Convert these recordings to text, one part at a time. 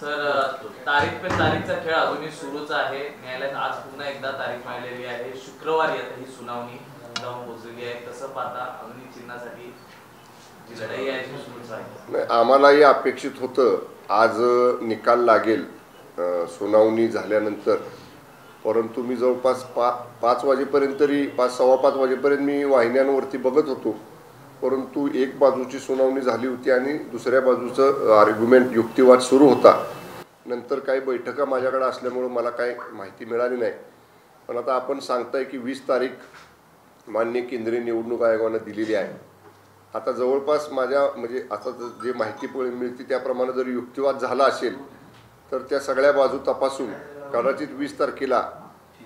Sir तारीख पे तारीखचा खेळ अजूनही सुरूच आहे। न्यायालयात आज पुन्हा एकदा तारीख मिळालेली आहे। शुक्रवारी आता ही सुनावणी जाऊन पोहोचलेली आहे। कसं पाहता अग्नि चिन्हासाठी जी लढाई आहे ती सुरूच आहे? आम्हालाही अपेक्षित होतं आज निकाल लागेल सुनावणी झाल्यानंतर, परंतु मी जवळपास 5 वाजेपर्यंत तरी 5-5:15 वाजेपर्यंत मी वाहिन्यांवरती बघत होतो, परंतु एक बाजूची सुनावणी झाली होती आणि दुसऱ्या बाजूचं आर्ग्युमेंट युक्तिवाद सुरू होता। नंतर काही बैठका माझ्याकडे असल्यामुळे मला काही माहिती मिळाली नाही। पण आता आपण सांगताय की 20 तारीख माननीय केंद्रीय निवडणूक आयोगाने दिलेली आहे। आता जवळपास माझ्या म्हणजे आता जे माहिती मिळते त्याप्रमाणे जर युक्तिवाद झाला असेल तर त्या सगळ्या बाजू तपासून कदाचित 20 तारखेला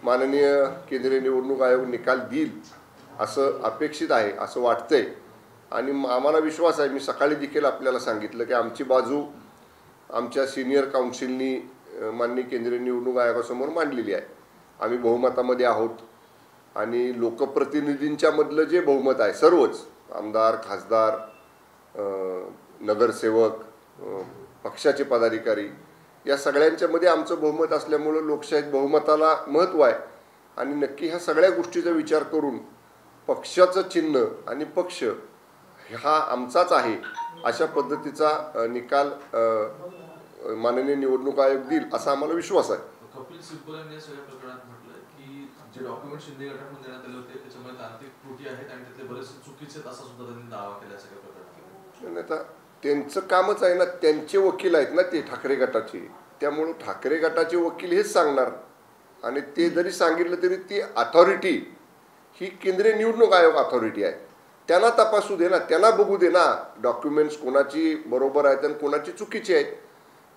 माननीय केंद्रीय निवडणूक आयोग निकाल देईल असं अपेक्षित आहे, असं वाटतंय। आणि आम्हाला विश्वास आहे, मी सकाळी देखील आपल्याला सांगितलं की आमची बाजू आमच्या सिनियर काउन्सिलनी माननीय केंद्रीय निवडणूक आयोगासमोर मांडलेली आहे। आम्ही बहुमतामध्ये आहोत आणि लोकप्रतिनिधींच्या मधलं जे बहुमत आहे सर्वच आमदार, खासदार, नगरसेवक, पक्षाचे पदाधिकारी या सगळ्यांच्या मध्ये आमचं बहुमत असल्यामुळे लोकशाहीत बहुमताला महत्त्व आहे। आणि नक्की ह्या सगळ्या गोष्टीचा विचार करून पक्षाचं चिन्ह आणि पक्ष हा आमचाच आहे अशा पद्धतीचा निकाल माननीय निवडणूक आयोग देईल असा आम्हाला विश्वास आहे। कपिल सिब्बल यांनी सगळ्या प्रकरणात म्हटलं की जे डॉक्युमेंट शिंदे गटाकडून देण्यात आले होते त्याच्यामध्ये तांत्रिक त्रुटी आहेत आणि त्यातले बरेचसे चुकीचे आहेत असा सुद्धा त्यांनी दावा केला सगळ्या प्रकरणात। आता त्यांचं कामच आहे ना, त्यांचे वकील आहेत ना ते ठाकरे गटाचे, त्यामुळे ठाकरे गटाचे वकील हेच सांगणार। आणि ते जरी सांगितलं तरी ती अथॉरिटी ही केंद्रीय निवडणूक आयोग अथॉरिटी आहे, त्यांना तपासू दे ना, त्यांना बघू दे ना डॉक्युमेंट्स कोणाची बरोबर आहेत आणि कोणाची चुकीची आहेत।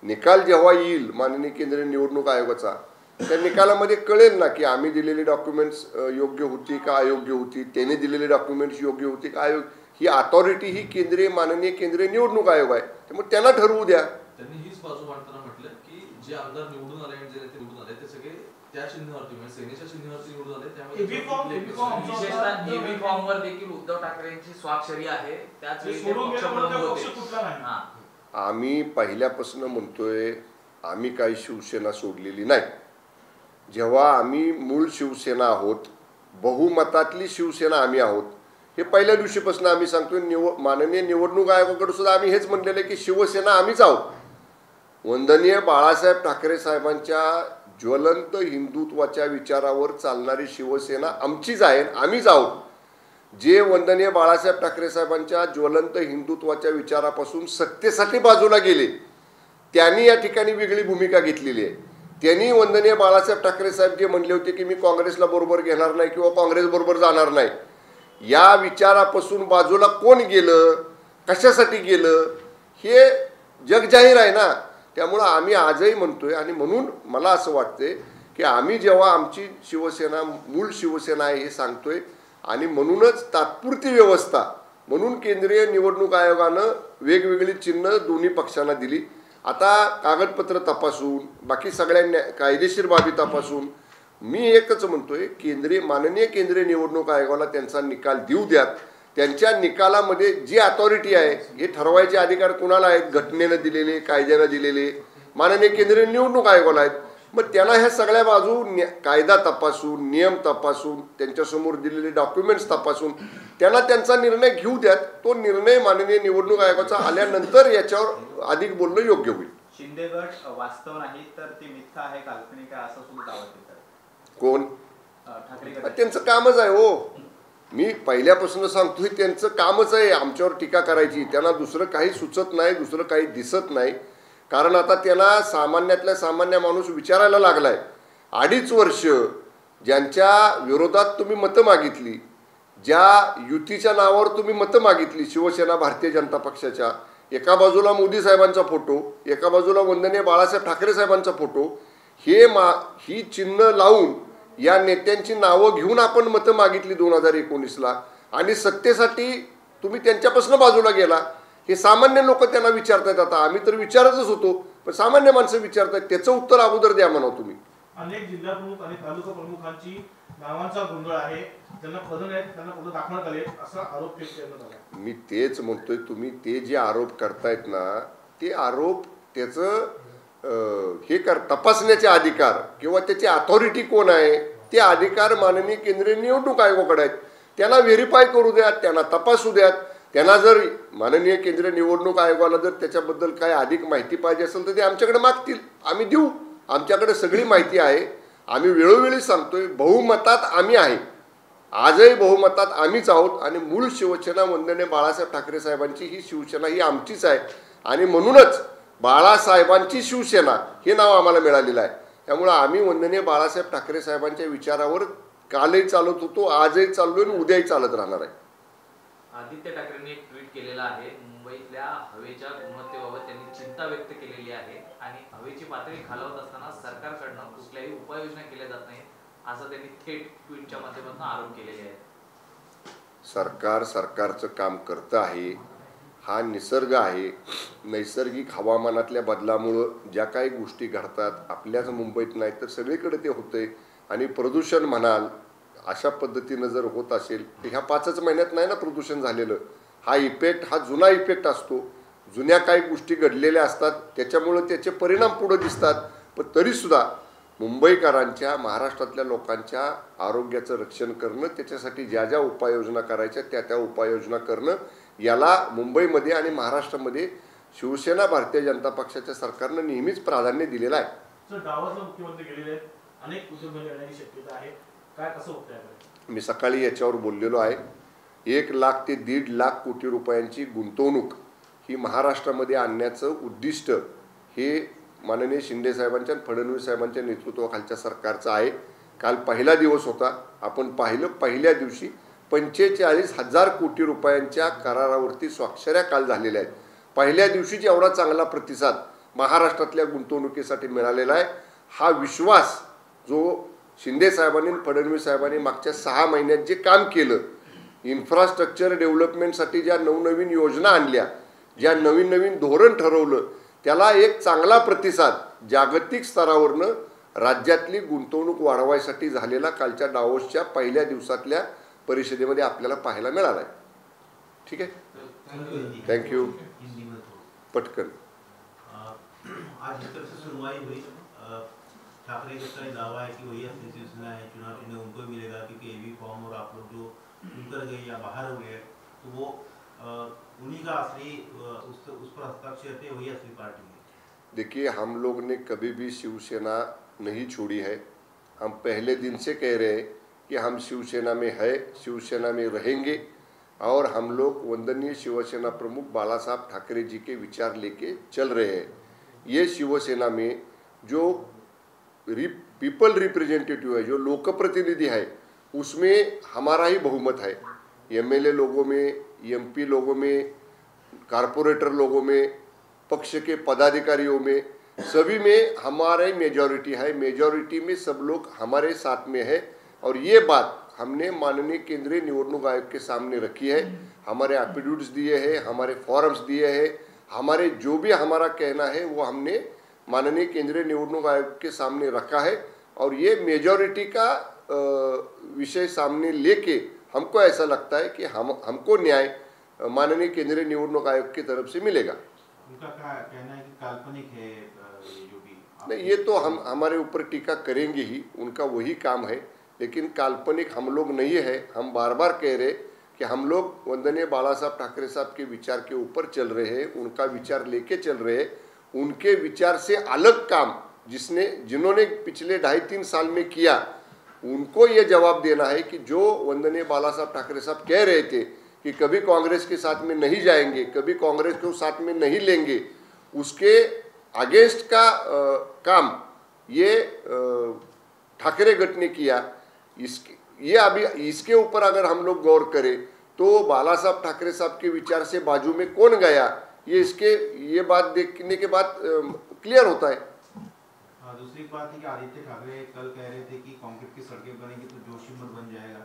निकाल जेव्हा येईल माननीय केंद्रीय निवडणूक आयोगाचा त्या निकालामध्ये कळेल ना की आम्ही दिलेली डॉक्युमेंट्स योग्य होती का अयोग्य होती, त्यांनी दिलेली डॉक्युमेंट्स योग्य होती का अयोग्य। ही अथॉरिटी ही माननीय केंद्रीय निवडणूक आयोग आहे, त्यामुळे त्यांना ठरवू द्या। त्यांनी हीच बाजू मांडताना म्हटलं की जे आमदार निवडून आले आणि जे नेते निवडून आले ते सगळे त्या चिन्हावरती म्हणजे सेनेच्या चिन्हावरती निवडून आले, त्यामुळे विशेषतः ईव्ही फॉर्मवर देखील उद्धव ठाकरेंची स्वाक्षरी आहे। त्याच वेळी आम्ही पहिल्यापासून म्हणतोय आम्ही काही शिवसेना सोडलेली नाही। जेव्हा आम्ही मूळ शिवसेना आहोत, बहुमतातली शिवसेना आम्ही आहोत, हे पहिल्या दिवशीपासून आम्ही सांगतोय। माननीय निवडणूक आयोगाकडे सुद्धा आम्ही हेच म्हणलेलं आहे की शिवसेना आम्हीच आहोत। वंदनीय बाळासाहेब ठाकरे साहेबांच्या ज्वलंत हिंदुत्वाच्या विचारावर चालणारी शिवसेना आमचीच आहे, आम्हीच आहोत। जे वंदनीय बाळासाहेब ठाकरे साहेबांच्या ज्वलंत हिंदुत्वाच्या विचारापासून सत्तेसाठी बाजूला गेले त्यांनी या ठिकाणी वेगळी भूमिका घेतलेली आहे। त्यांनी वंदनीय बाळासाहेब ठाकरे साहेब जे म्हणले होते की मी काँग्रेसला बरोबर घेणार नाही किंवा काँग्रेस बरोबर जाणार नाही, या विचारापासून बाजूला कोण गेलं, कशासाठी गेलं हे जगजाहीर आहे ना। त्यामुळं आम्ही आजही म्हणतोय आणि म्हणून मला असं वाटतंय की आम्ही जेव्हा आमची शिवसेना मूळ शिवसेना आहे हे सांगतोय आणि म्हणूनच तात्पुरती व्यवस्था म्हणून केंद्रीय निवडणूक आयोगानं वेगवेगळी चिन्ह दोन्ही पक्षांना दिली। आता कागदपत्र तपासून बाकी सगळ्या कायदेशीर बाबी तपासून मी एकच म्हणतोय माननीय केंद्रीय निवडणूक आयोगाला त्यांचा निकाल देऊ द्या। त्यांच्या निकालामध्ये जी अथॉरिटी आहे हे ठरवायचे अधिकार कुणाला आहेत, घटनेनं दिलेले, कायद्यानं दिलेले माननीय केंद्रीय निवडणूक आयोगाला आहेत। मग त्यांना ह्या सगळ्या बाजू कायदा तपासून, नियम तपासून, त्यांच्यासमोर दिलेले डॉक्युमेंट्स तपासून त्यांना त्यांचा निर्णय घेऊ द्यात। तो निर्णय माननीय निवडणूक आयोगाचा आल्यानंतर याच्यावर अधिक बोलणं योग्य होईल। शिंदे गट वास्तव नाही तर ती मिथ्या आहे, काल्पनिक आहे असं सुद्धा दावा करतात। कोण? ठाकरे गट। त्यांचं कामच आहे हो, मी पहिल्यापासून सांगतोय त्यांचं कामच आहे आमच्यावर टीका करायची। त्यांना दुसरं काही सुचत नाही, दुसरं काही दिसत नाही। कारण आता त्याला सामान्यातल्या सामान्य माणूस विचारायला लागलाय। 2.5 वर्ष ज्यांच्या विरोधात तुम्ही मतं मागितली, ज्या युतीच्या नावावर तुम्ही मतं मागितली, शिवसेना भारतीय जनता पक्षाच्या, एका बाजूला मोदी साहेबांचा फोटो, एका बाजूला वंदनीय बाळासाहेब ठाकरे साहेबांचा फोटो, ही चिन्ह लावून या नेत्यांची नावं घेऊन आपण मतं मागितली 2019ला आणि सत्तेसाठी तुम्ही त्यांच्यापासून बाजूला गेला। हे सामान्य लोक त्यांना विचारतात। आता आम्ही तर विचारतच होतो, पण सामान्य माणसं विचारतात, त्याचं उत्तर अगोदर द्या म्हणावं तुम्ही। अनेक जिल्हा प्रमुख आणि तालुका प्रमुखांची नावांचा गोंधळ आहे, त्यांना पदं नाहीत, त्यांना पदं दाखवण्यात आले असा आरोप करण्यात आला. मी तेच म्हणतोय, तुम्ही ते जे आरोप करतायत ना, ते आरोप त्याचं हे तपासण्याचे अधिकार किंवा त्याची अथॉरिटी कोण आहे, ते अधिकार माननीय केंद्रीय निवडणूक आयोगाकडे आहेत. त्यांना व्हेरीफाय करू द्यात, त्यांना तपासू द्यात. त्यांना जर माननीय केंद्रीय निवडणूक आयोगाला जर त्याच्याबद्दल काय अधिक माहिती पाहिजे असेल तर ते आमच्याकडे मागतील, आम्ही देऊ. आमच्याकडे सगळी माहिती आहे. आम्ही वेळोवेळी सांगतोय, बहुमतात आम्ही आहे, आजही बहुमतात आम्हीच आहोत. आणि मूळ शिवसेना वंदनीय बाळासाहेब ठाकरे साहेबांची ही शिवसेना ही आमचीच आहे. आणि म्हणूनच बाळासाहेबांची शिवसेना हे नाव आम्हाला मिळालेलं आहे. त्यामुळं आम्ही वंदनीय बाळासाहेब ठाकरे साहेबांच्या विचारावर कालही चालत होतो, आजही चाललोय आणि उद्याही चालत राहणार आहे. आदित्य ठाकरेंनी एक ट्विट केलेलं आहे. मुंबईतल्या हवेच्या गुणवत्तेबाबत त्यांनी चिंता व्यक्त केलेली आहे आणि हवेची पातळी खालवत असताना सरकारकडनं कुठल्याही उपाययोजना केल्या जात नाहीत, असं त्यांनी थेट ट्विटच्या माध्यमातून आरोप केलेले आहेत. सरकारचं काम करतं आहे. हा निसर्ग आहे. नैसर्गिक हवामानातल्या बदलामुळं ज्या काही गोष्टी घडतात, आपल्याच मुंबईत नाही तर सगळीकडे ते होतंय. आणि प्रदूषण म्हणाल, अशा पद्धतीनं जर होत असेल तर ह्या 5च महिन्यात नाही ना प्रदूषण झालेलं. हा इफेक्ट हा जुना इफेक्ट असतो. जुन्या काही गोष्टी घडलेल्या असतात, त्याच्यामुळं त्याचे परिणाम पुढे दिसतात. पण तरीसुद्धा मुंबईकरांच्या, महाराष्ट्रातल्या लोकांच्या आरोग्याचं रक्षण करणं, त्याच्यासाठी ज्या ज्या उपाययोजना करायच्या त्या त्या उपाययोजना करणं, याला मुंबईमध्ये आणि महाराष्ट्रामध्ये शिवसेना भारतीय जनता पक्षाच्या सरकारनं नेहमीच प्राधान्य दिलेलं आहे. सर, गावातला मुख्यमंत्री गेलेले आहेत, अनेक उद्योगधंदे येण्याची शक्यता आहे, काय कसं होतं? मी सकाळी याच्यावर बोललेलो आहे. 1 लाख ते 1.5 लाख कोटी रुपयांची गुंतवणूक ही महाराष्ट्रामध्ये आणण्याचं उद्दिष्ट हे माननीय शिंदे साहेबांच्या आणि फडणवीस साहेबांच्या नेतृत्वाखालच्या सरकारचं आहे. काल पहिला दिवस होता. आपण पाहिलं, पहिल्या दिवशी 45,000 कोटी रुपयांच्या करारावरती स्वाक्षऱ्या काल झालेल्या आहेत. पहिल्या दिवशीच एवढा चांगला प्रतिसाद महाराष्ट्रातल्या गुंतवणुकीसाठी मिळालेला आहे. हा विश्वास जो शिंदे साहेबांनी फडणवीस साहेबांनी मागच्या 6 महिन्यात जे काम केलं, इन्फ्रास्ट्रक्चर डेव्हलपमेंटसाठी ज्या नवनवीन योजना आणल्या, ज्या नवीन नवीन धोरण ठरवलं, त्याला एक चांगला प्रतिसाद जागतिक स्तरावरनं राज्यातली गुंतवणूक वाढवायसाठी झालेला कालच्या डावोसच्या पहिल्या दिवसातल्या परिषदेमध्ये आपल्याला पाहायला मिळाला आहे. ठीक आहे, थँक्यू. पटकन आज एक तरफ से सुनवाई हुई. ठाकरे का दावा है कि वही असली शिवसेना है, चुनाव चिन्ह उनको ही मिलेगा क्योंकि एबी फॉर्म और आप लोग जो चुनकर गए या बाहर हुए हैं तो वो उन्हीं का असली उस पर हस्ताक्षर थे, वही असली पार्टी है. देखिए, हम लोग ने कभी भी शिवसेना नहीं छोड़ी है. हम पहले दिन से कह रहे हैं कि हम शिवसेना में है, शिवसेना में रहेंगे और हम लोग वंदनीय शिवसेना प्रमुख बाला साहब ठाकरे जी के विचार लेके चल रहे हैं. ये शिवसेना में जो पीपल रिप्रेजेंटेटिव है, जो लोकप्रतिनिधि है, उसमें हमारा ही बहुमत है. एमएलए लोगों में, एमपी लोगों में, कारपोरेटर लोगों में, पक्ष के पदाधिकारियों में, सभी में हमारी मेजॉरिटी है. मेजॉरिटी में सब लोग हमारे साथ में है और ये बात हमने माननीय केंद्रीय निवडणूक आयोग के सामने रखी है. हमारे एफिडेविट्स दिए हैं, हमारे फॉर्म्स दिए हैं, हमारे जो भी हमारा कहना है वो हमने माननीय केंद्रीय निवडणूक आयोग के सामने रखा है. और ये मेजॉरिटी का विषय सामने लेके हमको ऐसा लगता है कि हमको न्याय माननीय केंद्रीय निवडणूक आयोग की तरफ से मिलेगा. उनका कहना है कि काल्पनिक है ये जो भी. नहीं, ये तो हम हमारे ऊपर टीका करेंगे ही, उनका वही काम है. लेकिन काल्पनिक हम लोग नहीं है. हम बार बार कह रहे कि हम लोग वंदनीय बाला साहब ठाकरे साहब के विचार के ऊपर चल रहे हैं, उनका विचार लेके चल रहे हैं. उनके विचार से अलग काम जिन्होंने पिछले 2.5-3 साल में किया, उनको ये जवाब देना है कि जो वंदनीय बाला साहब ठाकरे साहब कह रहे थे कि कभी कांग्रेस के साथ में नहीं जाएंगे, कभी कांग्रेस को साथ में नहीं लेंगे, उसके अगेंस्ट का काम ये ठाकरे गट ने किया. ये अभी इसके ऊपर अगर हम लोग गौर करें तो बाला साहब ठाकरे साहब के विचार से बाजू में कौन गया, ये बात देखने के बाद क्लियर होता है. दूसरी बात है कि आदित्य ठाकरे कल कह रहे थे कि कंक्रीट की सड़कें बनेंगी तो जोशीमठ बन जाएगा,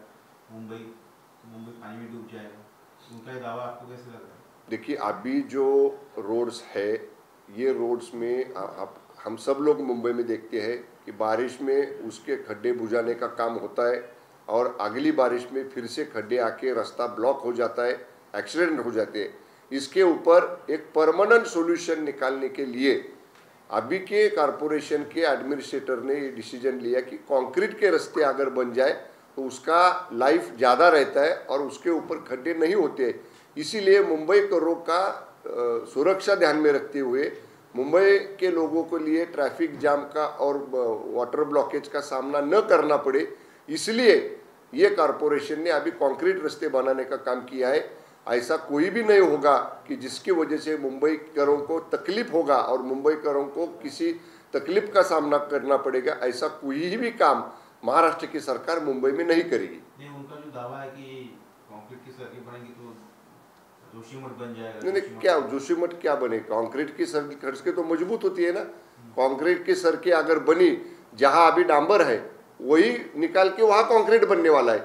मुंबई पानी में डूब जाएगा. उनका ये दावा आपको कैसे लग रहा है? देखिए, अभी जो रोड्स है, ये रोड्स में हम सब लोग मुंबई में देखते हैं कि बारिश में उसके खड्डे बुझाने का काम होता है. और अगली बारिश में फिर से खड्डे आके रास्ता ब्लॉक हो जाता है, एक्सीडेंट हो जाते हैं। इसके ऊपर एक परमानेंट सॉल्यूशन निकालने के लिए अभी के कॉरपोरेशन के एडमिनिस्ट्रेटर ने ये डिसीजन लिया कि कंक्रीट के रास्ते अगर बन जाए तो उसका लाइफ ज़्यादा रहता है और उसके ऊपर खड्डे नहीं होते। इसीलिए मुंबई करों का सुरक्षा ध्यान में रखते हुए मुंबई के लोगों के लिए ट्रैफिक जाम का और वाटर ब्लॉकेज का सामना न करना पड़े, इसलिए ये कॉरपोरेशन ने अभी कंक्रीट रास्ते बनाने का काम किया है। ऐसा कोई भी नहीं होगा कि जिसकी वजह से मुंबई करों को तकलीफ होगा और मुंबई करों को किसी तकलीफ का सामना करना पड़ेगा। ऐसा कोई भी काम महाराष्ट्र की सरकार मुंबई में नहीं करेगी। नहीं, उनका जो दावा है कि कंक्रीट की सड़कें बनेंगी तो जोशीमठ बन जाएगा। नहीं, क्या जोशीमठ क्या बने? कंक्रीट की सड़कें तो मजबूत होती है ना। कंक्रीट की सड़कें अगर बनी, जहां अभी डांबर है वही निकाल के वहां कंक्रीट बनने वाला है,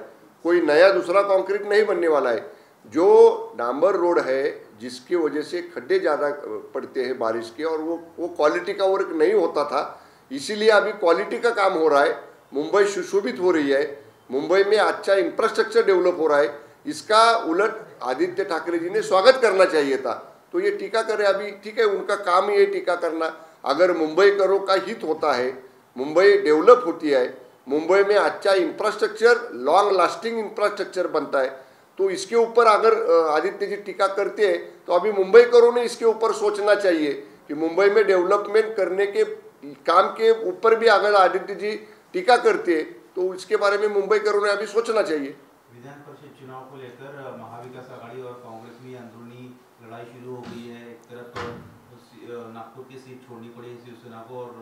कोई नया दूसरा कंक्रीट नहीं बनने वाला है। जो डांबर रोड है जिसकी वजह से खड्डे ज़्यादा पड़ते हैं बारिश के और वो क्वालिटी का वर्क नहीं होता था, इसीलिए अभी क्वालिटी का काम हो रहा है। मुंबई सुशोभित हो रही है, मुंबई में अच्छा इंफ्रास्ट्रक्चर डेवलप हो रहा है। इसका उलट आदित्य ठाकरे जी ने स्वागत करना चाहिए था। तो ये टीका करे अभी, ठीक है, उनका काम ही है टीका करना। अगर मुंबई करों का हित होता है, मुंबई डेवलप होती है, मुंबई में अच्छा इंफ्रास्ट्रक्चर, लॉन्ग लास्टिंग इंफ्रास्ट्रक्चर बनता है, तो इसके ऊपर अगर आदित्य जी टीका करते हैं तो अभी मुंबई करों ने इसके ऊपर सोचना चाहिए कि मुंबई में डेवलपमेंट करने के काम के ऊपर भी अगर आदित्य जी टीका करते हैं तो इसके बारे में मुंबई करों ने अभी सोचना चाहिए। विधान परिषद चुनाव को लेकर महाविकास आघाड़ी और कांग्रेस में अंदरूनी लड़ाई शुरू हो गई है। एक तरफ नागपुर की सीट छोड़नी पड़ी शिवसेना को और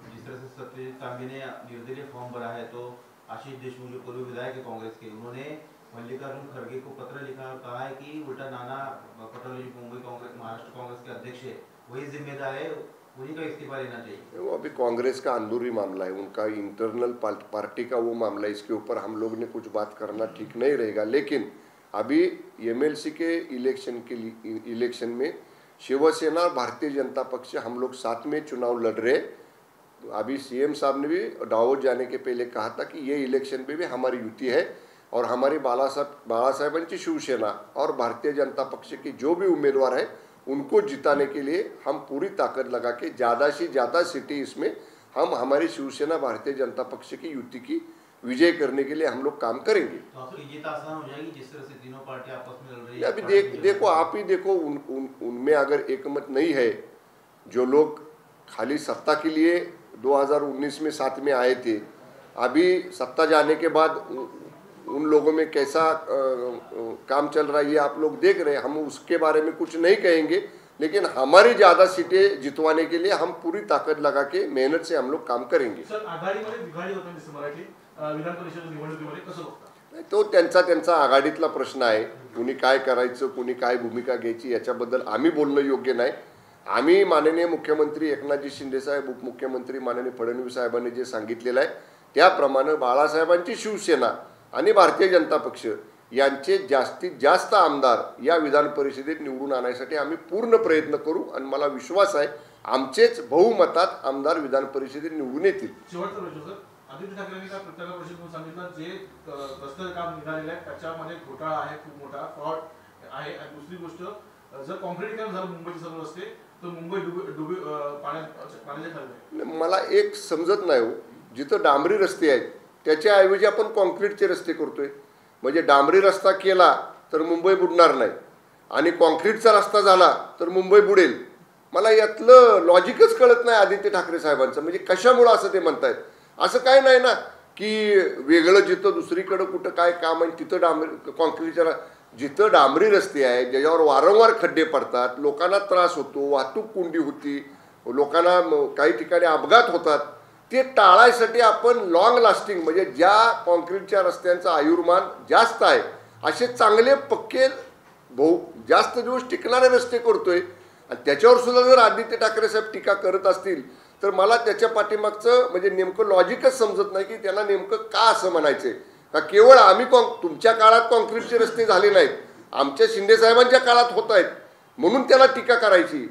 जिस तरह से सत्यजीत तांबे ने निर्दलीय फॉर्म भरा है तो आशीष देशमुख जो पूर्व विधायक है कांग्रेस के, उन्होंने मल्लिकार्जुन खड़गे को पत्र लिखा और कहा है कि उल्टा नाना पटोले मुंबई कांग्रेस महाराष्ट्र कांग्रेस के अध्यक्ष है वही जिम्मेदार है, उन्हीं का इस्तीफा लेना चाहिए। वो अभी कांग्रेस का अंदरूनी मामला है, उनका इंटरनल पार्टी का वो मामला है, इसके ऊपर हम लोग ने कुछ बात करना ठीक नहीं रहेगा। लेकिन अभी एमएलसी के इलेक्शन में शिवसेना और भारतीय जनता पक्ष हम लोग साथ में चुनाव लड़ रहे। अभी सीएम साहब ने भी दावोस जाने के पहले कहा था कि ये इलेक्शन में भी हमारी युति है और हमारी बाळासाहेबांची शिवसेना और भारतीय जनता पक्ष के जो भी उम्मीदवार है उनको जिताने के लिए हम पूरी ताकत लगा के ज़्यादा से ज़्यादा सीटें इसमें हम हमारी शिवसेना भारतीय जनता पक्ष की युति की विजय करने के लिए हम लोग काम करेंगे। तो ये तो आसान हो जाएगी जिस तरह से तीनों पार्टी आपस में लड़ रही है। अभी देखो आप ही देखो, उनमें अगर एकमत नहीं है, जो लोग खाली सत्ता के लिए 2019 में साथ में आए थे, अभी सत्ता जाने के बाद उन लोगों में कैसा काम चल रहा है ये आप लोग देख रहे हैं। हम उसके बारे में कुछ नहीं कहेंगे, लेकिन हमारी ज़्यादा सीटें जितवाने के लिए हम पूरी ताकत लगा के मेहनत से हम लोग काम करेंगे। सर, आघाडीमध्ये बिघाडी होतं जसं मराठी विधान परिषद निवडणुकीमध्ये कसं बघता? तो त्यांचा आघाडीतला प्रश्न आहे। कुणी काय करायचं, कुणी काय भूमिका घ्यायची याच्याबद्दल आम्ही बोलणं योग्य नाही। आम्ही माननीय मुख्यमंत्री एकनाथजी शिंदे साहेब, उपमुख्यमंत्री माननीय फडणवीस साहेबांनी जे सांगितलेलं आहे त्याप्रमाणे बाळासाहेबांची शिवसेना आणि भारतीय जनता पक्ष यांचे जास्तीत जास्त आमदार या विधान परिषदेत निवडून आणण्यासाठी आम्ही पूर्ण प्रयत्न करू आणि मला विश्वास आहे आमचेच बहुमतात आमदार विधान परिषदेत निवडून येतील। शेवटचा प्रश्न सर, आदित्य ठाकरेंनी काल पत्रकार परिषदेत सांगितलं जे रस्त्याचं काम निघालेलं आहे त्याच्यामध्ये घोटाळा आहे, खूप मोठा फ्रॉड आहे। आणि दुसरी गोष्ट, जर कॉन्क्रीटीकरण झालं मुंबईचे सर्व रस्ते तर मुंबई पाण्याच्या खाली आहे। मला एक समजत नाही हो, जिथं डांबरी रस्ते आहेत त्याच्याऐवजी आपण कॉन्क्रीटचे रस्ते करतोय। म्हणजे डांबरी रस्ता केला तर मुंबई बुडणार नाही आणि कॉन्क्रीटचा रस्ता झाला तर मुंबई बुडेल। मला यातलं लॉजिकच कळत नाही आदित्य ठाकरे साहेबांचं। म्हणजे कशामुळे असं ते म्हणतायत? असं काय नाही ना की वेगळं जिथं दुसरीकडे कुठं काय काम आहे तिथं डांबरी कॉन्क्रीटच्या, जिथं डांबरी रस्ते आहेत ज्याच्यावर वारंवार खड्डे पडतात, लोकांना त्रास होतो, वाहतूक कोंडी होती, लोकांना काही ठिकाणी अपघात होतात, ते टाळायसाठी आपण लॉंग लास्टिंग म्हणजे ज्या कॉन्क्रीटच्या रस्त्यांचं आयुर्मान जास्त आहे असे चांगले पक्के जास्त दिवस टिकणारे रस्ते करतोय। आणि त्याच्यावर सुद्धा जर आदित्य ठाकरे साहेब टीका करत असतील तर मला त्याच्या पाठीमागचं म्हणजे नेमकं लॉजिकच समजत नाही की त्याला नेमकं का असं म्हणायचंय। का केवळ आम्ही तुमच्या काळात कॉन्क्रीटचे रस्ते झाले नाहीत, आमच्या शिंदे साहेबांच्या काळात होत आहेत म्हणून त्याला टीका करायची?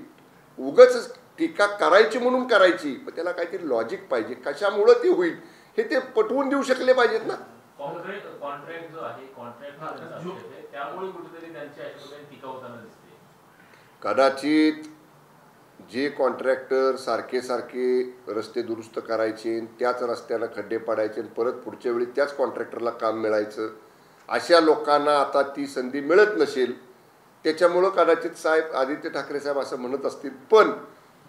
उगाच टीका करायची म्हणून करायची, पण त्याला काहीतरी लॉजिक पाहिजे, कशामुळे ते होईल हे ते पटवून देऊ शकले पाहिजेत ना। कॉन्ट्रॅक्ट जो आहे कॉन्ट्रॅक्ट त्यामुळे कुठेतरी त्यांची अशा टीका होताना दिसते. कदाचित जे कॉन्ट्रॅक्टर सारखे रस्ते दुरुस्त करायचे, त्याच रस्त्याला खड्डे पाडायचे आणि परत पुढच्या वेळी त्याच कॉन्ट्रॅक्टरला काम मिळायचं, अशा लोकांना आता ती संधी मिळत नसेल. त्याच्यामुळं कदाचित साहेब आदित्य ठाकरे साहेब असं म्हणत असतील. पण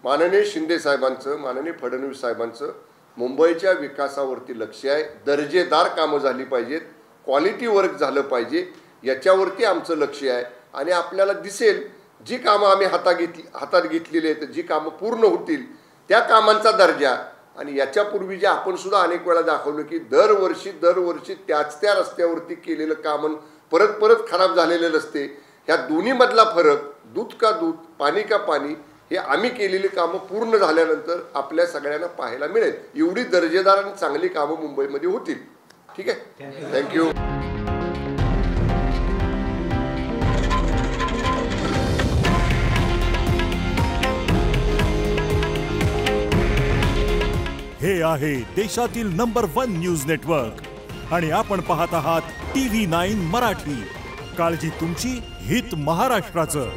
माननीय शिंदे साहेबांचं, माननीय फडणवीस साहेबांचं मुंबईच्या विकासावरती लक्ष आहे. दर्जेदार कामं झाली पाहिजेत, क्वालिटी वर्क झालं पाहिजे, याच्यावरती आमचं लक्ष आहे. आणि आपल्याला दिसेल जी कामं आम्ही हातात घेतलेली आहेत, जी कामं पूर्ण होतील त्या कामांचा दर्जा. आणि याच्यापूर्वी जे आपण सुद्धा अनेक वेळा दाखवलं की दरवर्षी त्याच त्या रस्त्यावरती केलेलं काम परत खराब झालेले रस्ते, ह्या दोन्हीमधला फरक, दूध का दूध, पाणी का पाणी, हे आम्ही केलेली कामं पूर्ण झाल्यानंतर आपल्या सगळ्यांना पाहायला मिळेल. एवढी दर्जेदार आणि चांगली कामं मुंबईमध्ये होतील. ठीक आहे, थँक्यू. हे आहे देशातील नंबर 1 न्यूज नेटवर्क आणि आपण पाहत आहात TV9 मराठी. काळजी तुमची, हित महाराष्ट्राचं.